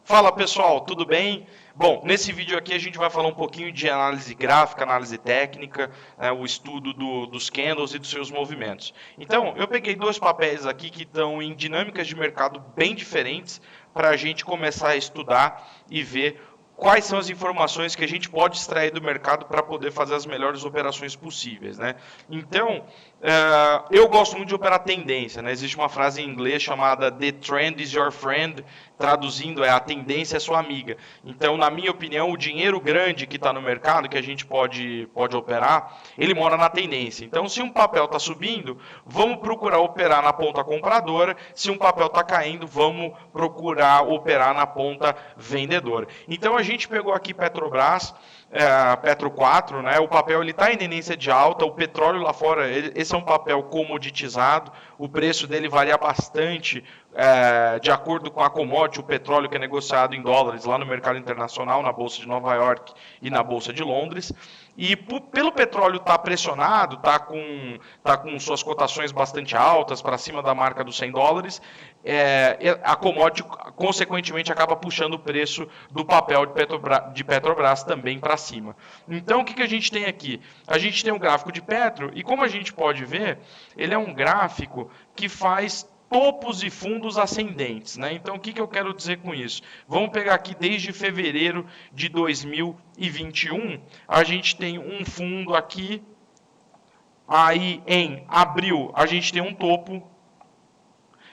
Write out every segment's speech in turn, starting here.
Fala pessoal, tudo bem? Bom, nesse vídeo aqui a gente vai falar um pouquinho de análise gráfica, análise técnica, o estudo dos candles e dos seus movimentos. Então, eu peguei dois papéis aqui que estão em dinâmicas de mercado bem diferentes para a gente começar a estudar e ver quais são as informações que a gente pode extrair do mercado para poder fazer as melhores operações possíveis, né? Então, eu gosto muito de operar tendência, né? Existe uma frase em inglês chamada "The trend is your friend", traduzindo a tendência é sua amiga. Então, na minha opinião, o dinheiro grande que está no mercado, que a gente pode operar, ele mora na tendência. Então, se um papel está subindo, vamos procurar operar na ponta compradora. Se um papel está caindo, vamos procurar operar na ponta vendedora. Então, a gente pegou aqui Petrobras, Petro 4, né? O papel está em tendência de alta, o petróleo lá fora, esse é um papel comoditizado, o preço dele varia bastante de acordo com a commodity, o petróleo que é negociado em dólares lá no mercado internacional, na Bolsa de Nova York e na Bolsa de Londres. E pelo petróleo estar pressionado, está com suas cotações bastante altas, para cima da marca dos $100, a commodity, consequentemente, acaba puxando o preço do papel de Petrobras também para cima. Então, o que a gente tem aqui? A gente tem um gráfico de Petro, e como a gente pode ver, ele é um gráfico que faz topos e fundos ascendentes, né? Então, o que eu quero dizer com isso? Vamos pegar aqui desde fevereiro de 2021, a gente tem um fundo aqui, aí em abril a gente tem um topo,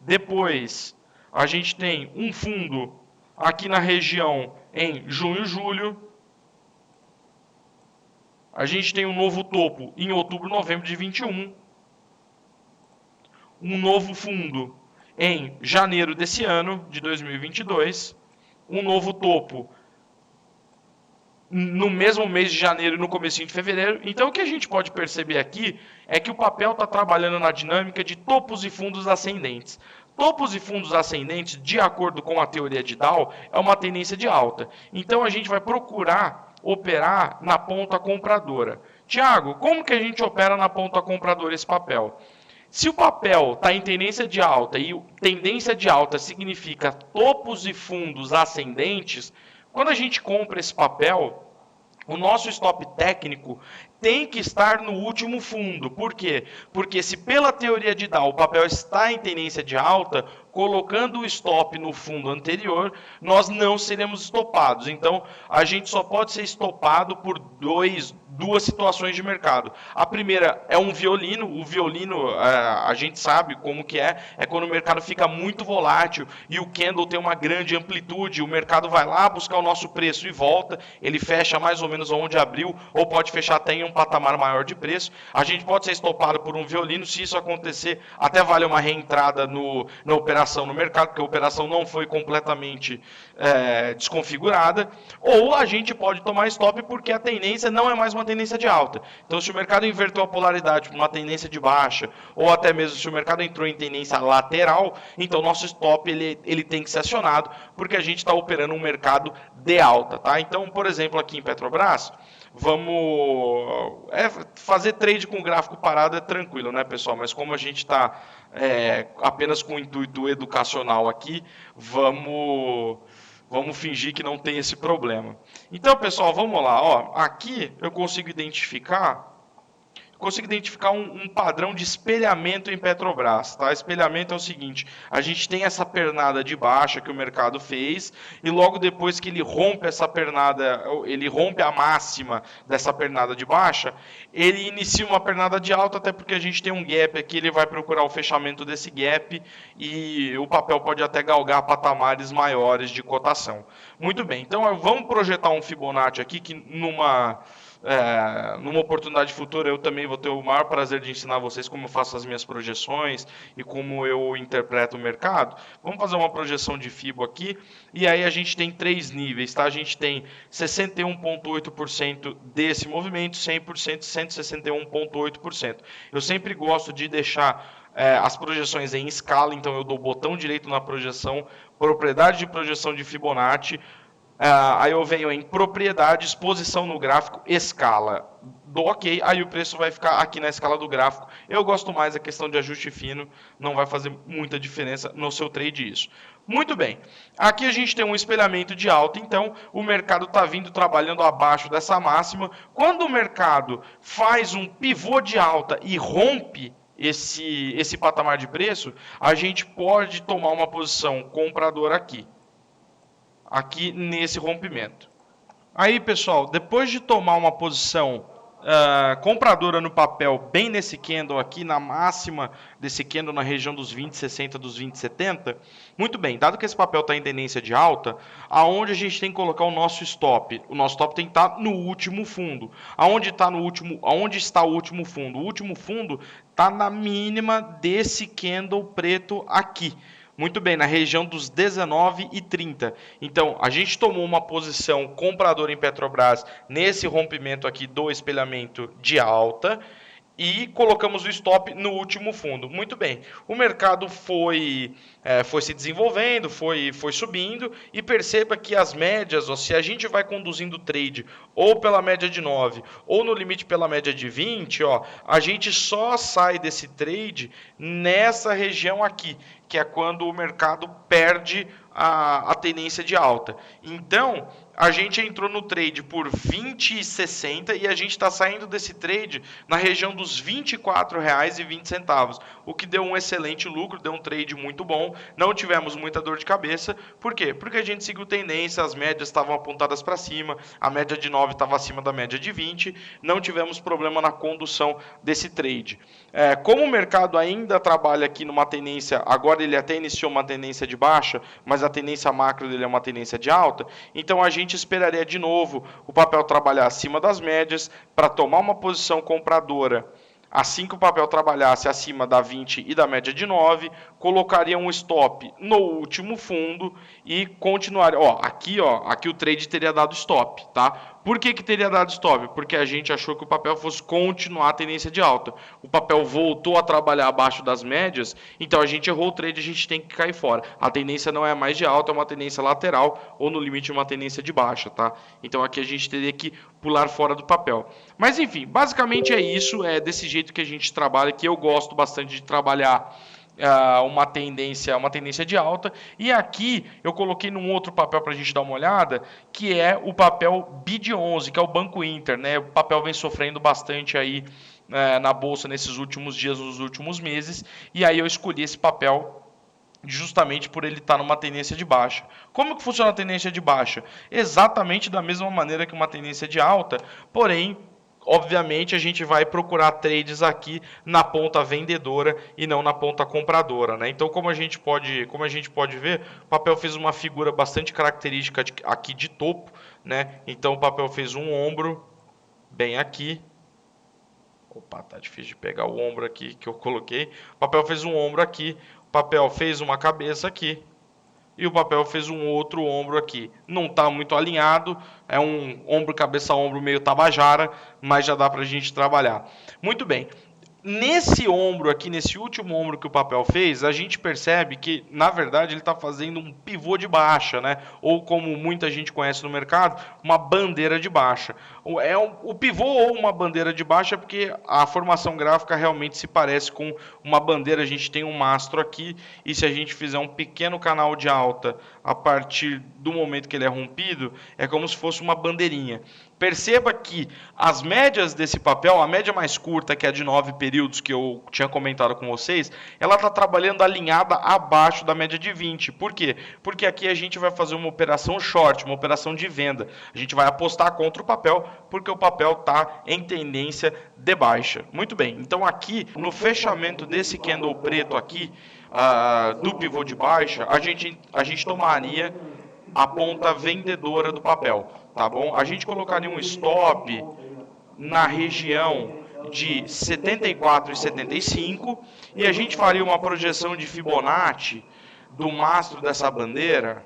depois a gente tem um fundo aqui na região em junho e julho, a gente tem um novo topo em outubro, novembro de 21, um novo fundo em janeiro desse ano, de 2022, um novo topo no mesmo mês de janeiro e no comecinho de fevereiro. Então, o que a gente pode perceber aqui é que o papel está trabalhando na dinâmica de topos e fundos ascendentes. Topos e fundos ascendentes, de acordo com a teoria de Dow, é uma tendência de alta. Então, a gente vai procurar operar na ponta compradora. Tiago, como que a gente opera na ponta compradora esse papel? Se o papel está em tendência de alta e tendência de alta significa topos e fundos ascendentes, quando a gente compra esse papel, o nosso stop técnico tem que estar no último fundo. Por quê? Porque se pela teoria de Dow o papel está em tendência de alta, colocando o stop no fundo anterior, nós não seremos estopados. Então, a gente só pode ser estopado por duas situações de mercado. A primeira é um violino. O violino, a gente sabe como que é quando o mercado fica muito volátil e o candle tem uma grande amplitude, o mercado vai lá buscar o nosso preço e volta, ele fecha mais ou menos onde abriu, ou pode fechar até em um patamar maior de preço. A gente pode ser estopado por um violino. Se isso acontecer, até vale uma reentrada na operação no mercado, porque a operação não foi completamente desconfigurada, ou a gente pode tomar stop porque a tendência não é mais uma tendência de alta. Então, se o mercado inverteu a polaridade para uma tendência de baixa, ou até mesmo se o mercado entrou em tendência lateral, então nosso stop ele tem que ser acionado, porque a gente está operando um mercado de alta. Tá? Então, por exemplo, aqui em Petrobras, vamos fazer trade com gráfico parado é tranquilo, né, pessoal? Mas como a gente está apenas com o intuito educacional aqui, vamos fingir que não tem esse problema. Então, pessoal, vamos lá. Ó, aqui eu consigo identificar um padrão de espelhamento em Petrobras. Tá? Espelhamento é o seguinte: a gente tem essa pernada de baixa que o mercado fez, e logo depois que ele rompe essa pernada, ele rompe a máxima dessa pernada de baixa, ele inicia uma pernada de alta, até porque a gente tem um gap aqui, ele vai procurar o fechamento desse gap e o papel pode até galgar patamares maiores de cotação. Muito bem, então vamos projetar um Fibonacci aqui que numa oportunidade futura eu também vou ter o maior prazer de ensinar vocês como eu faço as minhas projeções e como eu interpreto o mercado. Vamos fazer uma projeção de FIBO aqui, e aí a gente tem três níveis, tá? A gente tem 61,8% desse movimento, 100%, 161,8%. Eu sempre gosto de deixar as projeções em escala, então eu dou o botão direito na projeção, propriedade de projeção de Fibonacci, Aí eu venho em propriedades, posição no gráfico, escala. Dou ok, aí o preço vai ficar aqui na escala do gráfico. Eu gosto mais da questão de ajuste fino, não vai fazer muita diferença no seu trade isso. Muito bem, aqui a gente tem um espelhamento de alta, então o mercado está vindo trabalhando abaixo dessa máxima. Quando o mercado faz um pivô de alta e rompe esse patamar de preço, a gente pode tomar uma posição compradora aqui nesse rompimento. Aí, pessoal, depois de tomar uma posição compradora no papel, bem nesse candle aqui, na máxima desse candle, na região dos 20,60, dos 20,70, muito bem, dado que esse papel está em tendência de alta, aonde a gente tem que colocar o nosso stop? O nosso stop tem que estar no último fundo. Aonde está o último fundo? O último fundo está na mínima desse candle preto aqui. Muito bem, na região dos 19,30. Então, a gente tomou uma posição compradora em Petrobras nesse rompimento aqui do espelhamento de alta e colocamos o stop no último fundo. Muito bem, o mercado foi se desenvolvendo, foi subindo, e perceba que as médias, se a gente vai conduzindo o trade ou pela média de 9 ou no limite pela média de 20, a gente só sai desse trade nessa região aqui, que é quando o mercado perde a tendência de alta. Então, a gente entrou no trade por 20,60 e a gente está saindo desse trade na região dos R$ 24,20, o que deu um excelente lucro, deu um trade muito bom, não tivemos muita dor de cabeça. Por quê? Porque a gente seguiu tendência, as médias estavam apontadas para cima, a média de 9 estava acima da média de 20, não tivemos problema na condução desse trade. Como o mercado ainda trabalha aqui numa tendência, agora ele até iniciou uma tendência de baixa, mas a tendência macro dele é uma tendência de alta, então a gente esperaria de novo o papel trabalhar acima das médias para tomar uma posição compradora. Assim que o papel trabalhasse acima da 20 e da média de 9, colocaria um stop no último fundo e continuaria. Aqui o trade teria dado stop, tá? Por que teria dado stop? Porque a gente achou que o papel fosse continuar a tendência de alta. O papel voltou a trabalhar abaixo das médias, então a gente errou o trade, a gente tem que cair fora. A tendência não é mais de alta, é uma tendência lateral ou no limite uma tendência de baixa, tá? Então aqui a gente teria que pular fora do papel. Mas enfim, basicamente é isso, é desse jeito que a gente trabalha, que eu gosto bastante de trabalhar uma tendência de alta. E aqui eu coloquei num outro papel para a gente dar uma olhada, que é o papel BID11, que é o Banco Inter, né? O papel vem sofrendo bastante aí na bolsa nesses últimos dias, nos últimos meses, e aí eu escolhi esse papel justamente por ele estar numa tendência de baixa. Como que funciona a tendência de baixa? Exatamente da mesma maneira que uma tendência de alta, porém, obviamente, a gente vai procurar trades aqui na ponta vendedora e não na ponta compradora, né? Então, como a gente pode ver, o papel fez uma figura bastante característica aqui de topo, né? Então, o papel fez um ombro bem aqui. Opa, tá difícil de pegar o ombro aqui que eu coloquei. O papel fez um ombro aqui, o papel fez uma cabeça aqui, e o papel fez um outro ombro aqui. Não está muito alinhado, é um ombro, cabeça, ombro meio tabajara, mas já dá para a gente trabalhar. Muito bem. Nesse ombro aqui, nesse último ombro que o papel fez, a gente percebe que, na verdade, ele está fazendo um pivô de baixa, né? Ou como muita gente conhece no mercado, uma bandeira de baixa. O pivô ou uma bandeira de baixa porque a formação gráfica realmente se parece com uma bandeira. A gente tem um mastro aqui e se a gente fizer um pequeno canal de alta a partir do momento que ele é rompido, é como se fosse uma bandeirinha. Perceba que as médias desse papel, a média mais curta, que é a de 9 períodos, que eu tinha comentado com vocês, ela está trabalhando alinhada abaixo da média de 20. Por quê? Porque aqui a gente vai fazer uma operação short, uma operação de venda. A gente vai apostar contra o papel, porque o papel está em tendência de baixa. Muito bem, então aqui, no fechamento desse candle preto aqui, do pivô de baixa, a gente tomaria a ponta vendedora do papel, tá bom? A gente colocaria um stop na região de 74,75 e a gente faria uma projeção de Fibonacci do mastro dessa bandeira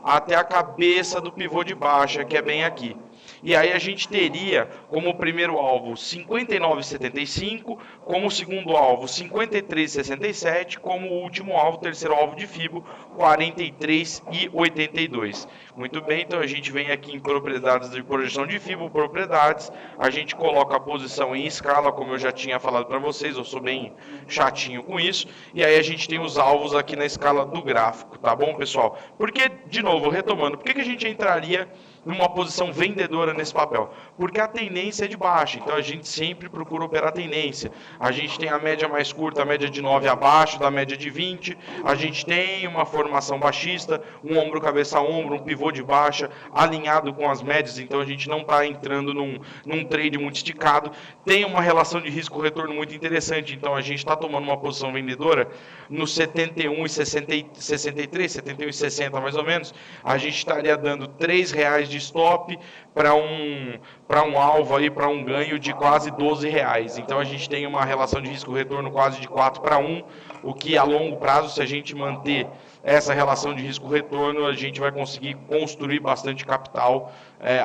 até a cabeça do pivô de baixa, que é bem aqui. E aí a gente teria como primeiro alvo 59,75, como segundo alvo 53,67, como último alvo, terceiro alvo de FIBO, 43,82. Muito bem, então a gente vem aqui em propriedades de projeção de FIBO, propriedades, a gente coloca a posição em escala, como eu já tinha falado para vocês, eu sou bem chatinho com isso, e aí a gente tem os alvos aqui na escala do gráfico, tá bom, pessoal? Porque, de novo, retomando, por que a gente entraria numa posição vendedora nesse papel? Porque a tendência é de baixa, então a gente sempre procura operar a tendência. A gente tem a média mais curta, a média de 9 abaixo da média de 20, a gente tem uma formação baixista, um ombro, cabeça, ombro, um pivô de baixa, alinhado com as médias, então a gente não está entrando num trade muito esticado, tem uma relação de risco-retorno muito interessante, então a gente está tomando uma posição vendedora no 71 e 63, 71 e 60 mais ou menos, a gente estaria dando R$3 de stop para um alvo aí, para um ganho de quase R$12. Então a gente tem uma relação de risco-retorno quase de 4-1, o que a longo prazo, se a gente manter essa relação de risco-retorno, a gente vai conseguir construir bastante capital,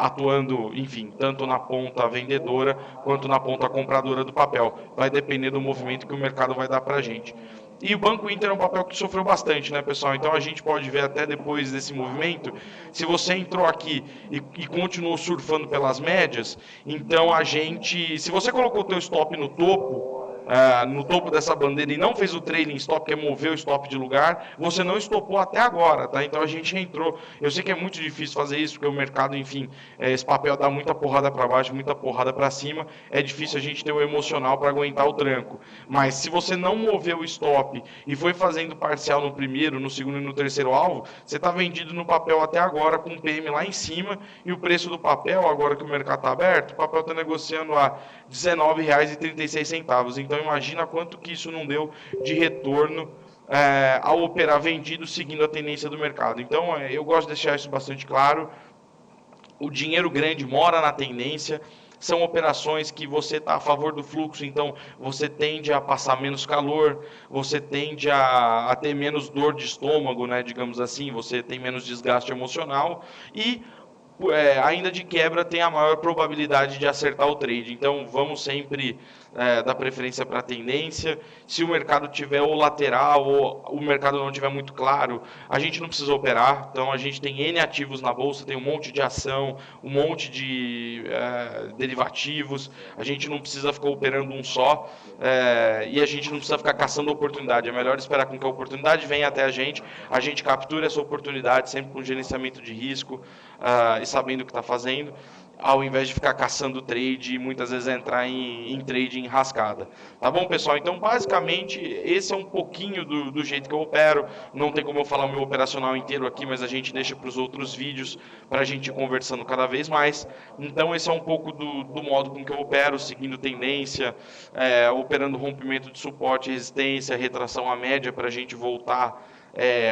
atuando, enfim, tanto na ponta vendedora quanto na ponta compradora do papel. Vai depender do movimento que o mercado vai dar para a gente. E o Banco Inter é um papel que sofreu bastante, né, pessoal? Então a gente pode ver até depois desse movimento, se você entrou aqui e continuou surfando pelas médias, então a gente, se você colocou o teu stop no topo dessa bandeira e não fez o trailing stop, que é mover o stop de lugar, você não estopou até agora, tá? Então a gente entrou. Eu sei que é muito difícil fazer isso, porque o mercado, enfim, esse papel dá muita porrada para baixo, muita porrada para cima, é difícil a gente ter o emocional para aguentar o tranco. Mas se você não moveu o stop e foi fazendo parcial no primeiro, no segundo e no terceiro alvo, você está vendido no papel até agora com o PM lá em cima e o preço do papel, agora que o mercado está aberto, o papel está negociando a R$19,36. Então imagina quanto que isso não deu de retorno ao operar vendido seguindo a tendência do mercado. Então eu gosto de deixar isso bastante claro. O dinheiro grande mora na tendência. São operações que você está a favor do fluxo, então você tende a passar menos calor, você tende a ter menos dor de estômago, né, digamos assim, você tem menos desgaste emocional e ainda de quebra tem a maior probabilidade de acertar o trade. Então vamos sempre dar preferência para a tendência. Se o mercado tiver ou lateral ou o mercado não tiver muito claro, a gente não precisa operar. Então a gente tem N ativos na bolsa, tem um monte de ação, um monte de derivativos. A gente não precisa ficar operando um só e a gente não precisa ficar caçando oportunidade. É melhor esperar com que a oportunidade venha até a gente capture essa oportunidade sempre com gerenciamento de risco e sabendo o que está fazendo, ao invés de ficar caçando trade e muitas vezes entrar em trade enrascada. Tá bom, pessoal? Então, basicamente, esse é um pouquinho do jeito que eu opero. Não tem como eu falar o meu operacional inteiro aqui, mas a gente deixa para os outros vídeos para a gente ir conversando cada vez mais. Então, esse é um pouco do modo com que eu opero, seguindo tendência, operando rompimento de suporte, resistência, retração à média para a gente voltar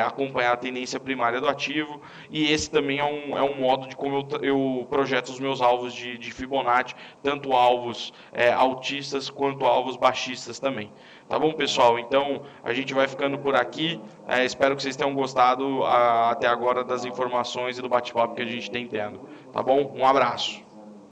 acompanhar a tendência primária do ativo, e esse também é um modo de como eu projeto os meus alvos de Fibonacci, tanto alvos altistas quanto alvos baixistas também. Tá bom, pessoal? Então a gente vai ficando por aqui, espero que vocês tenham gostado até agora das informações e do bate-papo que a gente tem tendo. Tá bom? Um abraço.